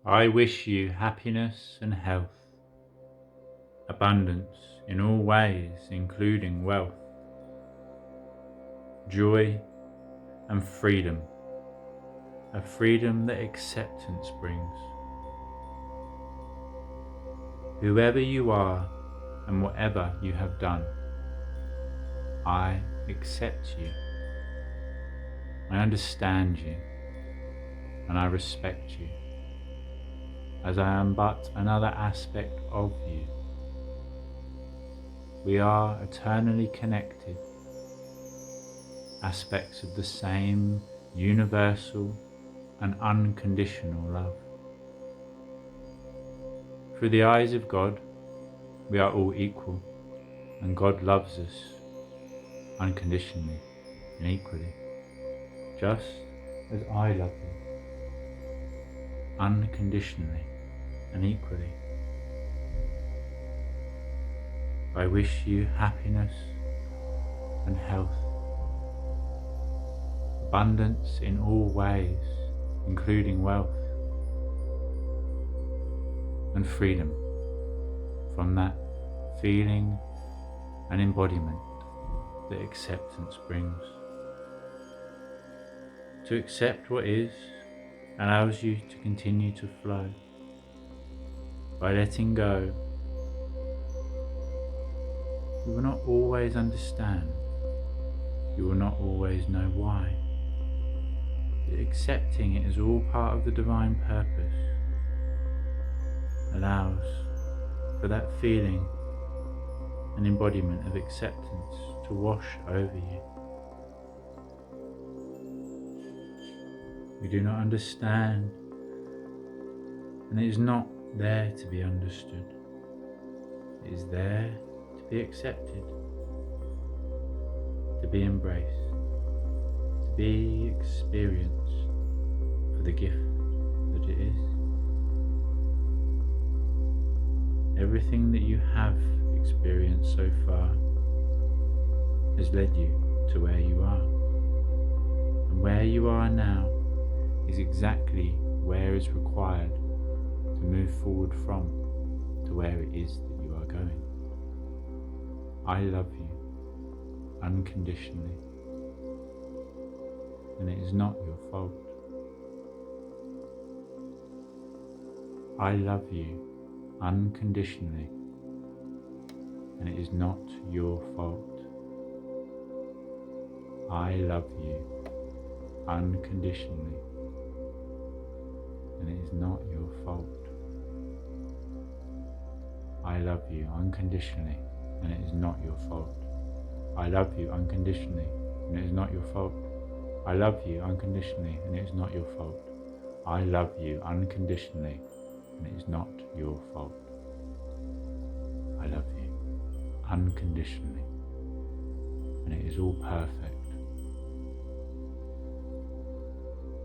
I wish you happiness and health, abundance in all ways, including wealth, joy and freedom, a freedom that acceptance brings. Whoever you are and whatever you have done, I accept you. I understand you and I respect you, as I am but another aspect of you. We are eternally connected, aspects of the same universal and unconditional love. Through the eyes of God, we are all equal, and God loves us unconditionally and equally, just as I love you unconditionally and equally. I wish you happiness and health, abundance in all ways, including wealth, and freedom from that feeling and embodiment that acceptance brings. To accept what is allows you to continue to flow. By letting go, you will not always understand, you will not always know why. But accepting it as all part of the divine purpose allows for that feeling and embodiment of acceptance to wash over you. We do not understand, and it is not there to be understood. It is there to be accepted, to be embraced, to be experienced for the gift that it is. Everything that you have experienced so far has led you to where you are. And where you are now is exactly where is required to move forward from to where it is that you are going. I love you unconditionally, and it is not your fault. I love you unconditionally, and it is not your fault. I love you unconditionally, and it is not your fault. I love you unconditionally, and it is not your fault. I love you unconditionally, and it is not your fault. I love you unconditionally, and it is not your fault. I love you unconditionally, and it is not your fault. I love you unconditionally, and it is all perfect.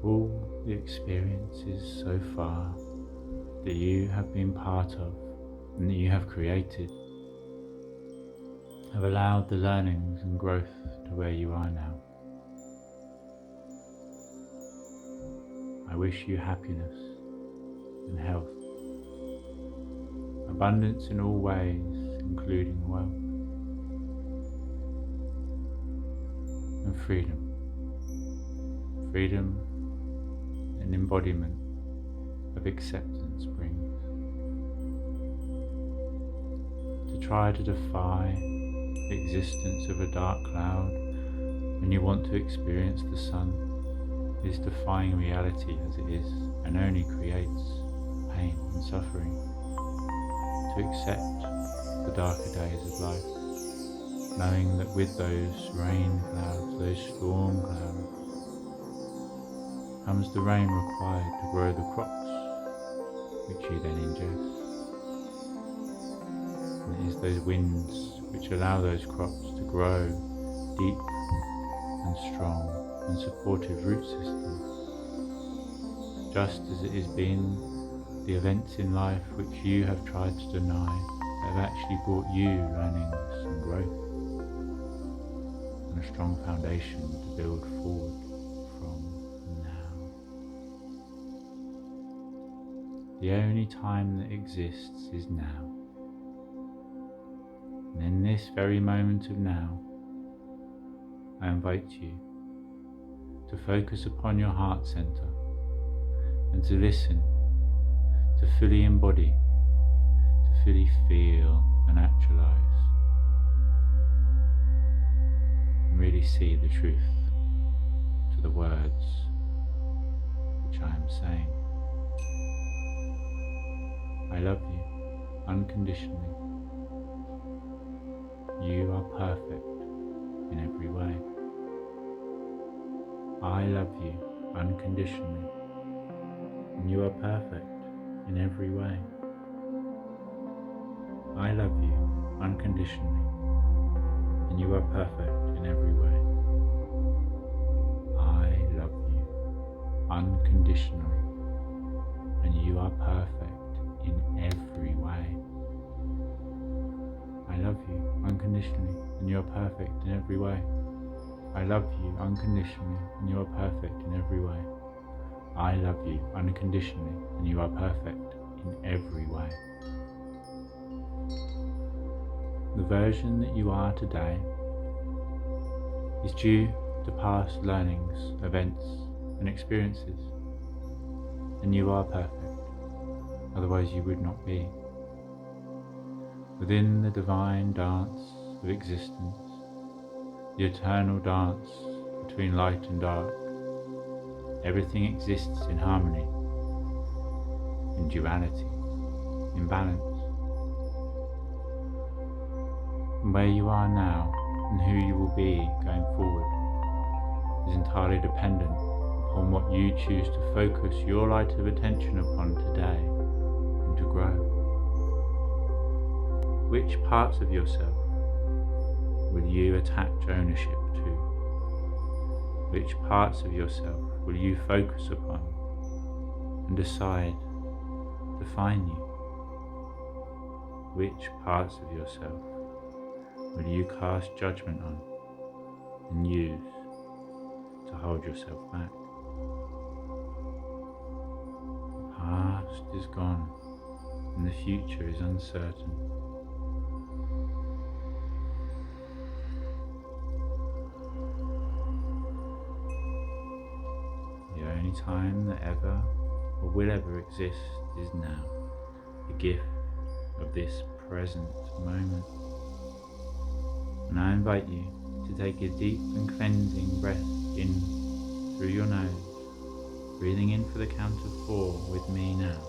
All the experiences so far that you have been part of and that you have created have allowed the learnings and growth to where you are now. I wish you happiness and health, abundance in all ways, including wealth, and freedom. Freedom and embodiment of acceptance brings. To try to defy the existence of a dark cloud when you want to experience the sun is defying reality as it is, and only creates pain and suffering. To accept the darker days of life, knowing that with those rain clouds, those storm clouds, comes the rain required to grow the crops, which you then ingest. And it is those winds which allow those crops to grow deep and strong and supportive root systems, just as it has been the events in life which you have tried to deny that have actually brought you learnings and growth and a strong foundation to build forward from now. The only time that exists is now. And in this very moment of now, I invite you to focus upon your heart center and to listen, to fully embody, to fully feel and actualize, and really see the truth to the words which I am saying. I love you unconditionally. You are perfect in every way. I love you unconditionally, and you are perfect in every way. I love you unconditionally, and you are perfect in every way. I love you unconditionally, and you are perfect in every way. I love you unconditionally, and you are perfect in every way. I love you unconditionally, and you are perfect in every way. I love you unconditionally, and you are perfect in every way. The version that you are today is due to past learnings, events, and experiences, and you are perfect, otherwise you would not be. Within the divine dance of existence, the eternal dance between light and dark, everything exists in harmony, in duality, in balance. And where you are now and who you will be going forward is entirely dependent upon what you choose to focus your light of attention upon today and to grow. Which parts of yourself will you attach ownership to? Which parts of yourself will you focus upon and decide define you? Which parts of yourself will you cast judgment on and use to hold yourself back? The past is gone and the future is uncertain. The only time that ever or will ever exist is now, the gift of this present moment. And I invite you to take a deep and cleansing breath in through your nose, breathing in for the count of 4 with me now.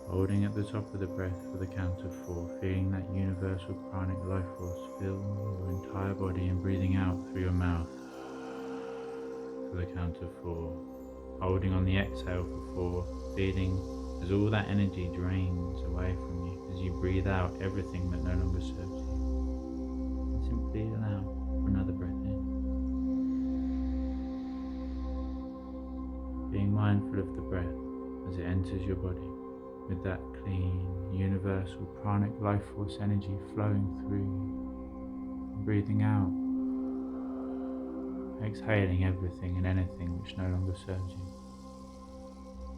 Holding at the top of the breath for the count of 4, feeling that universal pranic life force fill your entire body and breathing out through your mouth for the count of 4. Holding on the exhale for 4, feeling as all that energy drains away from you as you breathe out everything that no longer serves you. And simply allow for another breath in. Being mindful of the breath as it enters your body, with that clean, universal pranic life force energy flowing through you, and breathing out, exhaling everything and anything which no longer serves you,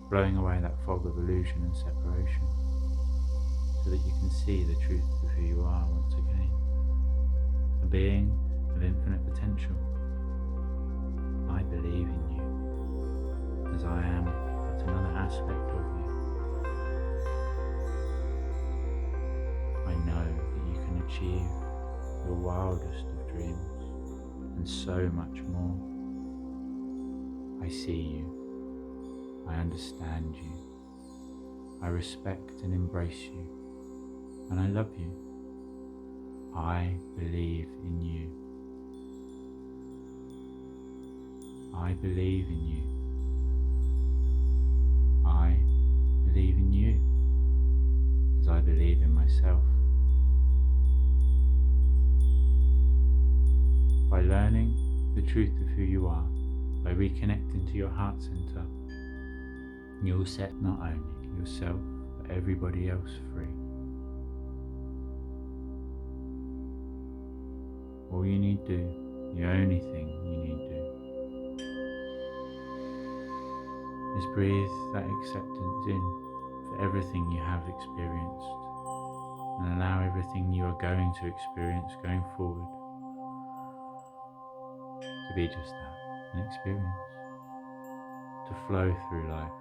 blowing away that fog of illusion and separation, so that you can see the truth of who you are once again, a being of infinite potential. I believe in you, as I am but another aspect of you. I know that you can achieve your wildest of dreams and so much more. I see you, I understand you, I respect and embrace you, and I love you. I believe in you. I believe in you. I believe in you, as I believe in myself. By learning the truth of who you are, by reconnecting to your heart center, you will set not only yourself but everybody else free. All you need do, the only thing you need do, is breathe that acceptance in for everything you have experienced, and allow everything you are going to experience going forward to be just that, an experience, to flow through life,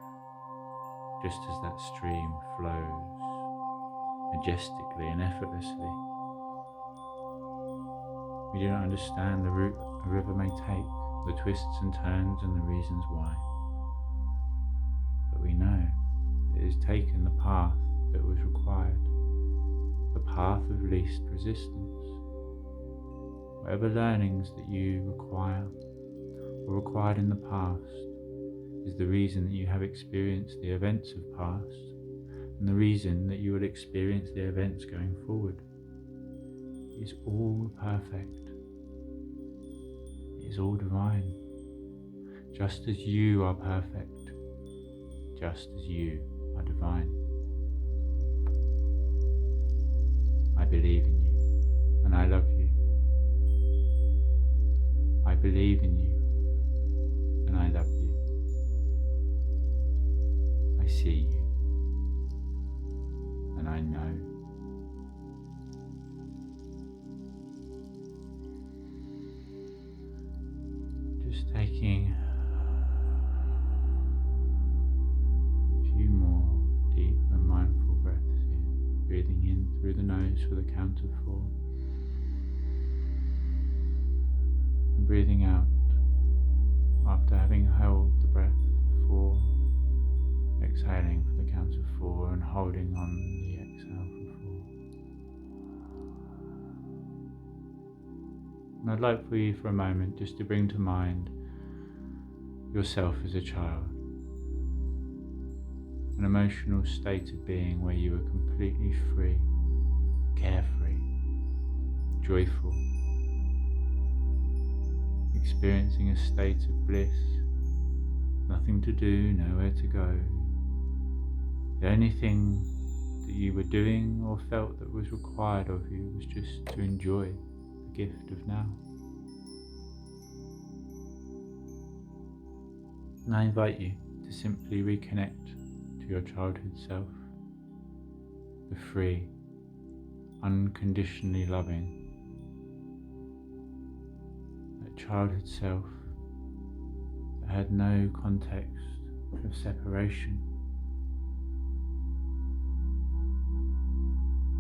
just as that stream flows majestically and effortlessly. We do not understand the route a river may take, the twists and turns and the reasons why, but we know that it has taken the path that was required, the path of least resistance. Whatever learnings that you require or required in the past is the reason that you have experienced the events of past, and the reason that you will experience the events going forward. It is all perfect. It is all divine. Just as you are perfect, just as you are divine. I believe in you, and I love you. I believe in you, and I love you. I see you, and I know. Just taking a few more deep and mindful breaths in, breathing in through the nose for the count of 4, and breathing out after having held the breath for 4, exhaling for the count of 4 and holding on the exhale for 4. And I'd like for you for a moment just to bring to mind yourself as a child, an emotional state of being where you were completely free, carefree, joyful, experiencing a state of bliss, nothing to do, nowhere to go. The only thing that you were doing or felt that was required of you was just to enjoy the gift of now. And I invite you to simply reconnect to your childhood self, the free, unconditionally loving, that childhood self that had no context of separation,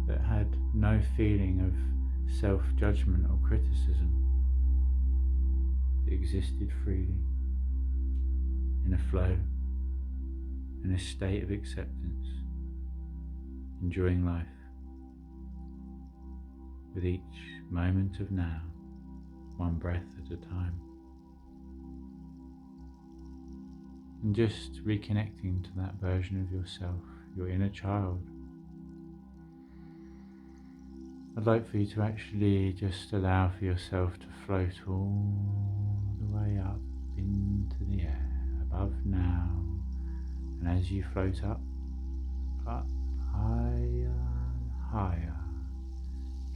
that had no feeling of self-judgment or criticism, that existed freely in a flow, in a state of acceptance, enjoying life with each moment of now, one breath at a time. And just reconnecting to that version of yourself, your inner child. I'd like for you to actually just allow for yourself to float all the way up into the air, above now, and as you float up, higher, higher,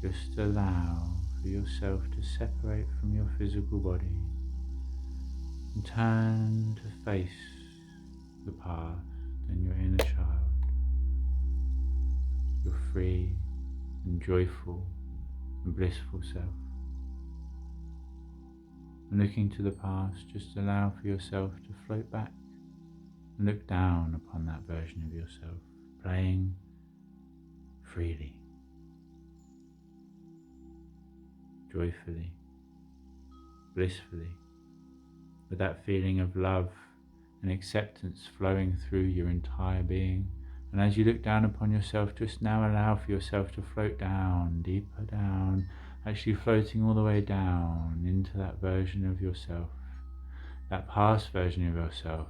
just allow for yourself to separate from your physical body and turn to face the past and your inner child, your free and joyful and blissful self. And looking to the past, just allow for yourself to float back and look down upon that version of yourself, playing freely, joyfully, blissfully, with that feeling of love and acceptance flowing through your entire being. And as you look down upon yourself, just now allow for yourself to float down, deeper down, actually floating all the way down into that version of yourself, that past version of yourself,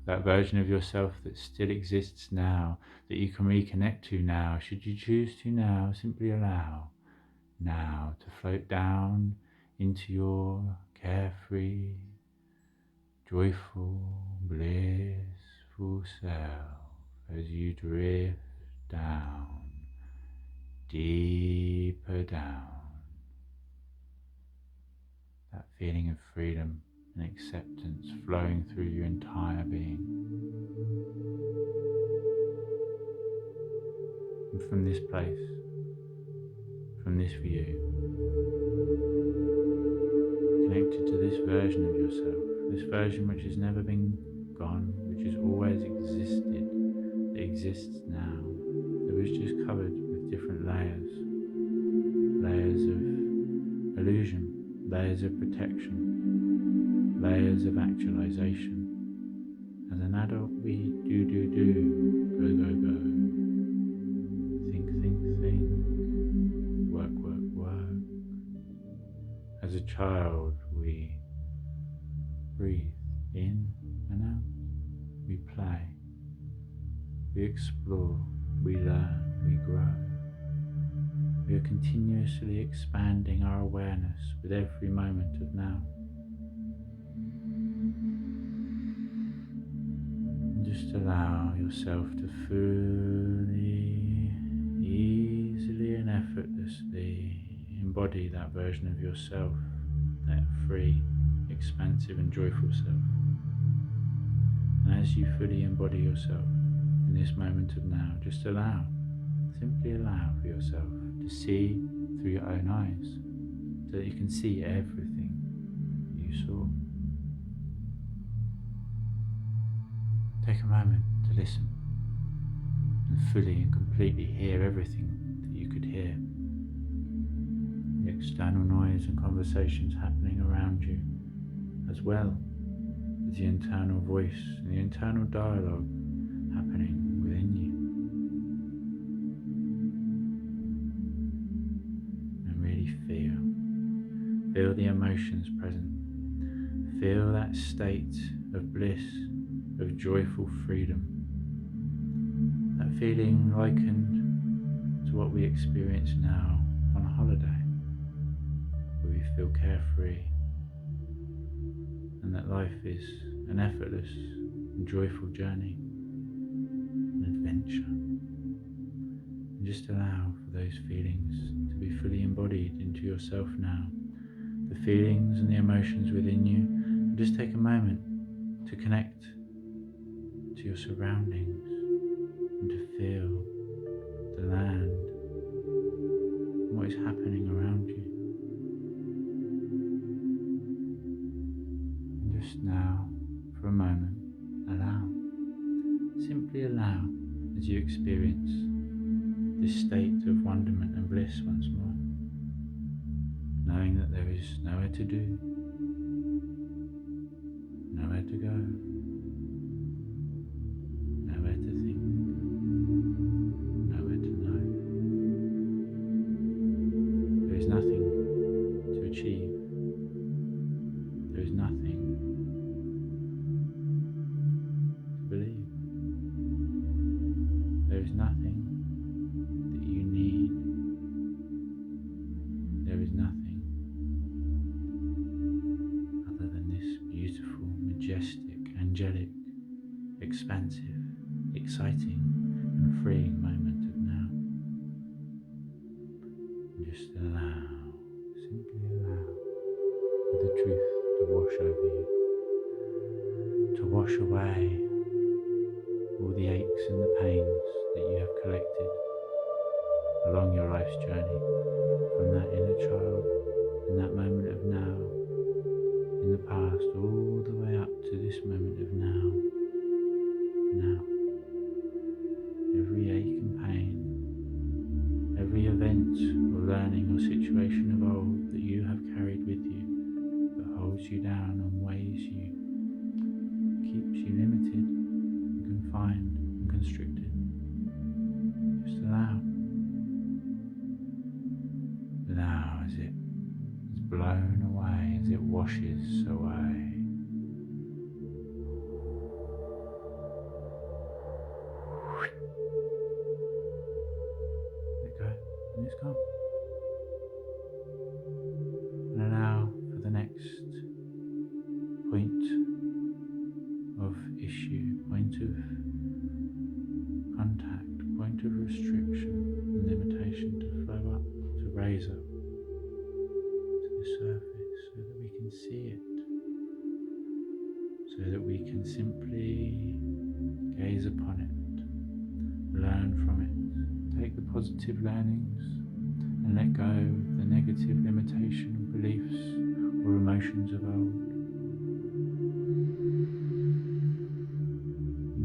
that version of yourself that still exists now, that you can reconnect to now. Should you choose to now, simply allow now to float down into your carefree, joyful, blissful self as you drift down, deeper down. That feeling of freedom and acceptance flowing through your entire being. And from this place, from this view, connected to this version of yourself, this version which has never been gone, which has always existed, that exists now, that was just covered with different layers, layers of illusion, layers of protection, layers of actualization. As an adult, we do, go, go, think, work. As a child, we breathe in and out, we play, we explore, we learn, we grow. We are continuously expanding our awareness with every moment of now. And just allow yourself to fully, easily and effortlessly embody that version of yourself, that free, expansive and joyful self. And as you fully embody yourself in this moment of now, just allow, simply allow for yourself to see through your own eyes, so that you can see everything you saw. Take a moment to listen and fully and completely hear everything that you could hear. The external noise and conversations happening around you, as well as the internal voice and the internal dialogue happening within you. And really feel the emotions present. Feel that state of bliss, of joyful freedom. That feeling likened to what we experience now on a holiday, where we feel carefree and that life is an effortless and joyful journey, an adventure. And just allow for those feelings to be fully embodied into yourself now, the feelings and the emotions within you. And just take a moment to connect to your surroundings and to feel the land and what is happening around you. And just now, for a moment, simply allow as you experience this state of wonderment and bliss once more, knowing that there is nowhere to do, nowhere to go, nowhere to think, nowhere to know. There is nothing to achieve. There is nothing to believe. There is nothing that you need. There is nothing other than this beautiful, majestic, angelic, expansive, exciting and freeing moment of now. And just allow, simply allow for the truth to wash over you, to wash away all the aches and the pains that you have collected along your life's journey, from that inner child and that moment of now in the past, all the way up to this moment of now. Every ache and pain, every event or learning or situation of old that you have carried with you, that holds you down and weighs you, keeps you limited, confined and constricted. Just allow as it is blown away, as it washes away. Let it go, and it's gone. And allow for the next point of issue, point of contact, point of restriction and limitation to flow up, to raise up to the surface so that we can see it so that we can simply gaze upon it, learn from it, take the positive learnings and let go of the negative limitation beliefs or emotions of old.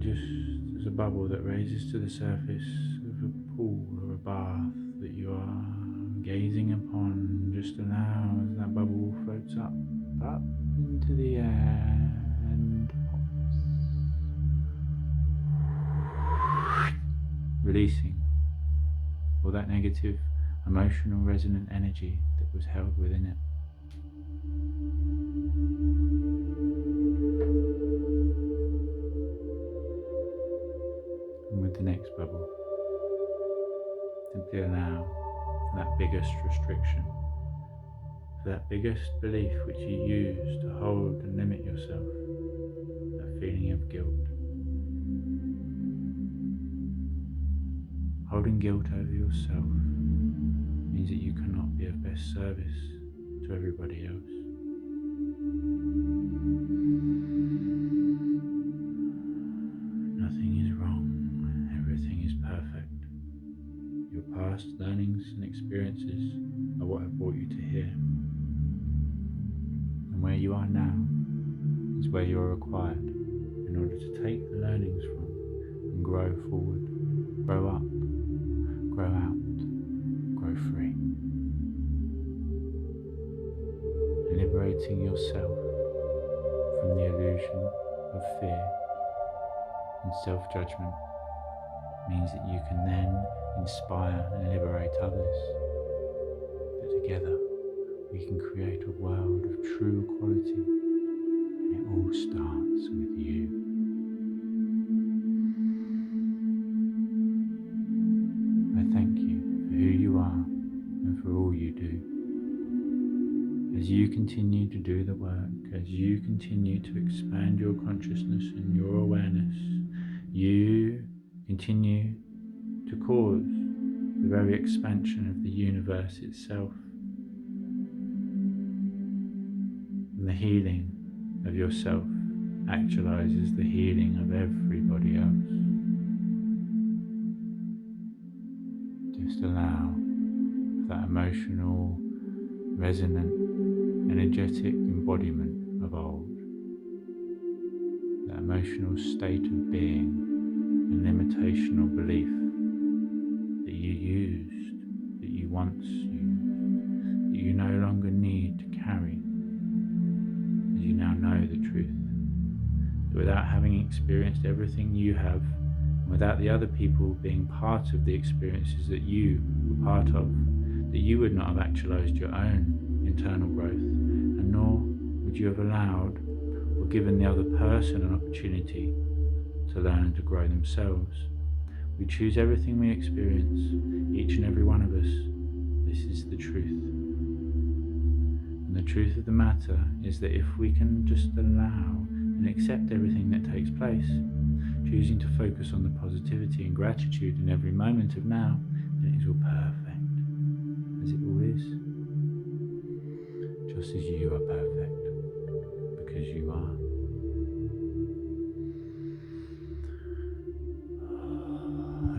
Just as a bubble that raises to the surface of a pool or a bath that you are gazing upon, just allow as that bubble floats up into the air and pops, releasing all that negative emotional resonant energy that was held within it. And with the next bubble, simply allow for that biggest restriction, for that biggest belief which you use to hold and limit yourself, that feeling of guilt. Holding guilt over yourself means that you cannot be of best service to everybody else. Nothing is wrong, everything is perfect. Your past learnings and experiences are what have brought you to here. And where you are now is where you are required in order to take the learnings from and grow forward, grow up, grow out, grow free. Liberating yourself from the illusion of fear and self-judgment means that you can then inspire and liberate others. That together we can create a world of true equality, and it all starts with you. I thank you for who you are and for all you do. As you continue to do the work, as you continue to expand your consciousness and your awareness, you continue to cause the very expansion of the universe itself. And the healing of yourself actualizes the healing of everybody else. Just allow for that emotional, resonant, energetic embodiment of old, that emotional state of being and limitational belief that you used, that you once used, that you no longer need to carry, as you now know the truth. That without having experienced everything you have, and without the other people being part of the experiences that you were part of, that you would not have actualized your own internal growth, and nor would you have allowed or given the other person an opportunity to learn and to grow themselves. We choose everything we experience, each and every one of us. This is the truth. And the truth of the matter is that if we can just allow and accept everything that takes place, choosing to focus on the positivity and gratitude in every moment of now, then it is all perfect, as it all is. Just as you are perfect, because you are.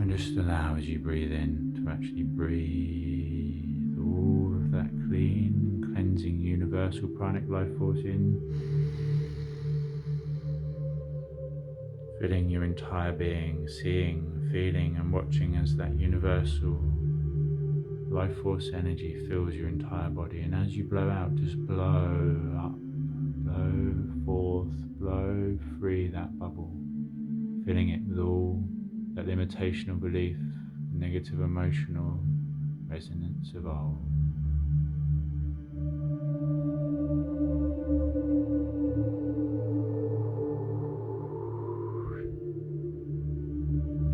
And just allow as you breathe in to actually breathe all of that clean and cleansing universal pranic life force in, filling your entire being, seeing, feeling and watching as that universal life force energy fills your entire body. And as you blow out, just blow up, blow forth, blow free that bubble, filling it with all that limitational belief, negative emotional resonance of old.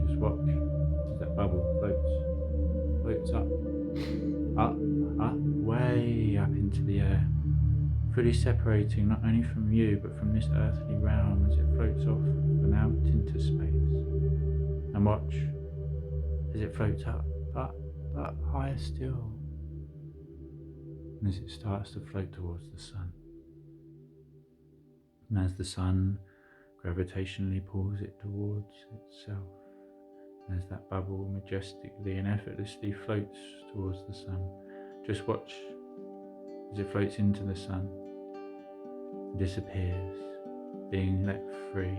Just watch as that bubble floats up, way up into the air, fully separating not only from you but from this earthly realm as it floats off and out into space. And watch as it floats up higher still, and as it starts to float towards the sun. And as the sun gravitationally pulls it towards itself. As that bubble majestically and effortlessly floats towards the sun, just watch as it floats into the sun, disappears, being let free,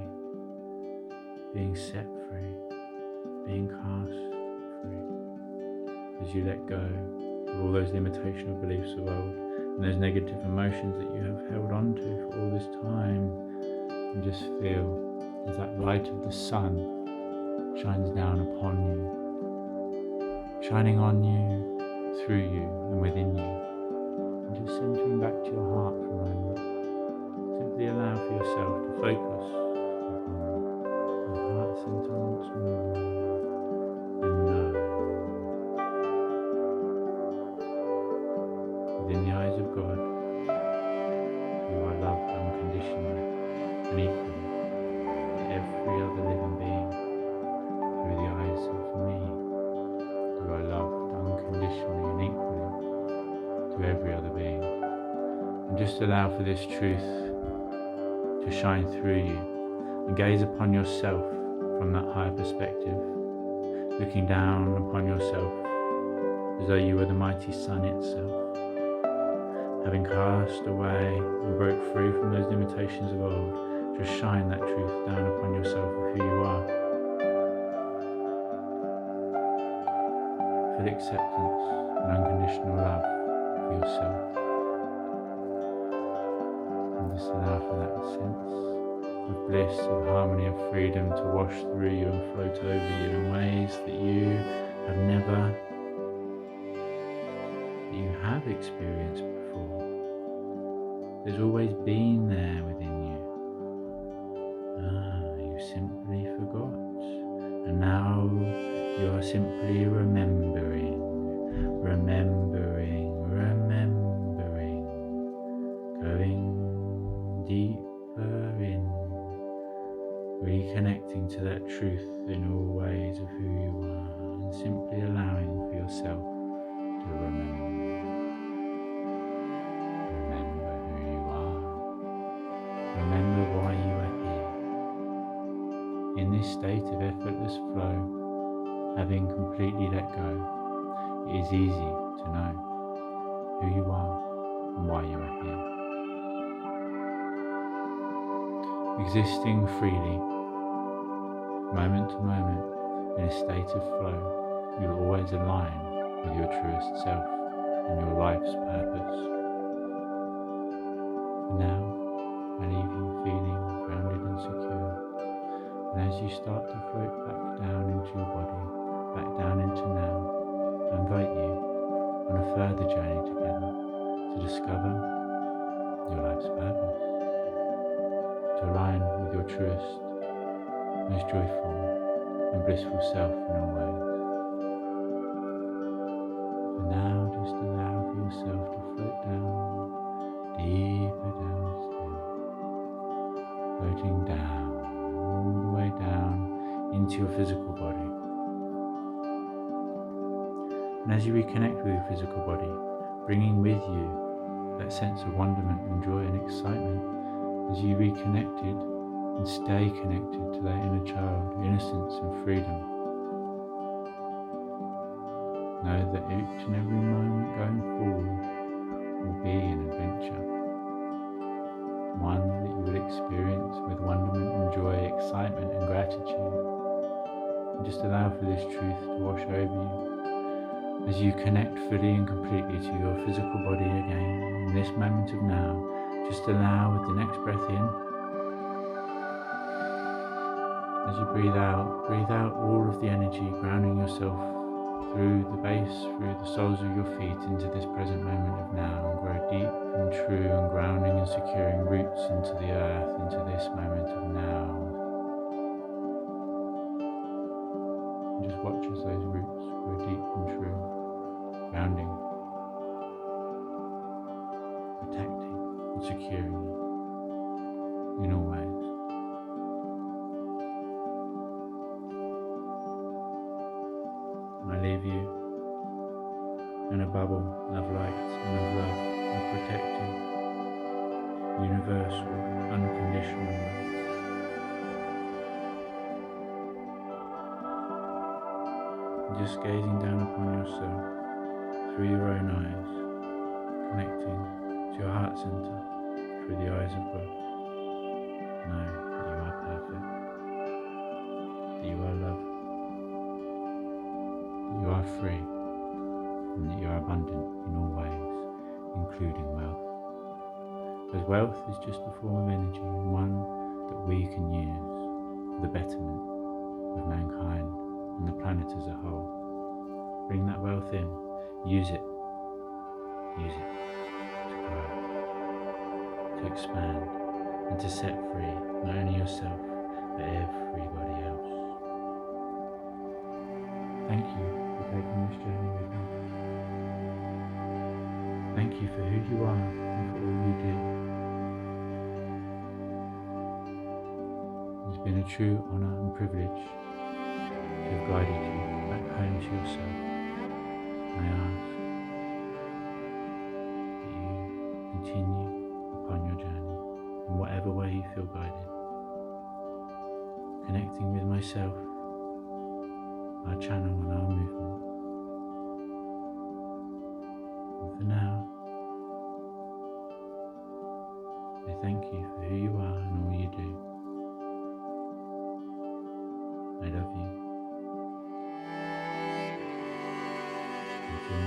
being set free, being cast free. As you let go of all those limitational beliefs of old and those negative emotions that you have held on to for all this time, and just feel as that light of the sun shines down upon you, shining on you, through you and within you, and just centering back to your heart for a moment. Simply allow for yourself to focus on your heart center once more, and know within the eyes of God you are loved unconditionally and equally to every other living being. Through the eyes of me, you are loved unconditionally and equally to every other being. And just allow for this truth to shine through you and gaze upon yourself from that higher perspective, looking down upon yourself as though you were the mighty sun itself, having cast away and broke free from those limitations of old. Just shine that truth down upon yourself of who you are. Full acceptance and unconditional love for yourself. And just allow for that sense of bliss, of harmony, of freedom to wash through you and float over you in ways that you have experienced before. There's always been there within you. You simply forgot. And now you are simply remembering, going deeper in, reconnecting to that truth in all ways of who you are, and simply allowing for yourself to remember who you are, remember why you are here. In this state of effortless flow, having completely let go, it is easy to know who you are and why you are here. Existing freely, moment to moment, in a state of flow, you will always align with your truest self and your life's purpose. For now, I leave you feeling grounded and secure, and as you start to float back down into your body, back down into now, I invite you on a further journey together to discover your life's purpose, to align with your truest, most joyful and blissful self in all ways. For now, just allow for yourself to float down, deeper down still, floating down, all the way down into your physical body. And as you reconnect with your physical body, bringing with you that sense of wonderment and joy and excitement, as you reconnected and stay connected to that inner child, innocence and freedom. Know that each and every moment going forward will be an adventure, one that you will experience with wonderment and joy, excitement and gratitude. And just allow for this truth to wash over you as you connect fully and completely to your physical body again in this moment of now. Just allow with the next breath in, as you breathe out all of the energy, grounding yourself through the base, through the soles of your feet into this present moment of now, and grow deep and true and grounding and securing roots into the earth, into this moment of now. And just watch as those roots grow deep and true, grounding, protecting and securing you in all ways. I leave you in a bubble of light and of love, of protective, universal, unconditional love. Just gazing down upon yourself through your own eyes, connecting to your heart center through the eyes of God. Know that you are perfect, that you are loved, that you are free, and that you are abundant in all ways, including wealth. Because wealth is just a form of energy, and one that we can use for the betterment of mankind and the planet as a whole. Bring that wealth in, use it to grow, to expand, and to set free not only yourself, but everybody else. Thank you for taking this journey with me. Thank you for who you are and for all you do. It's been a true honour and privilege to have guided you back home to yourself. And I ask that you continue upon your journey in whatever way you feel guided, connecting with myself, our channel and our movement. And for now, I thank you for who you are and all you do. I love you. Until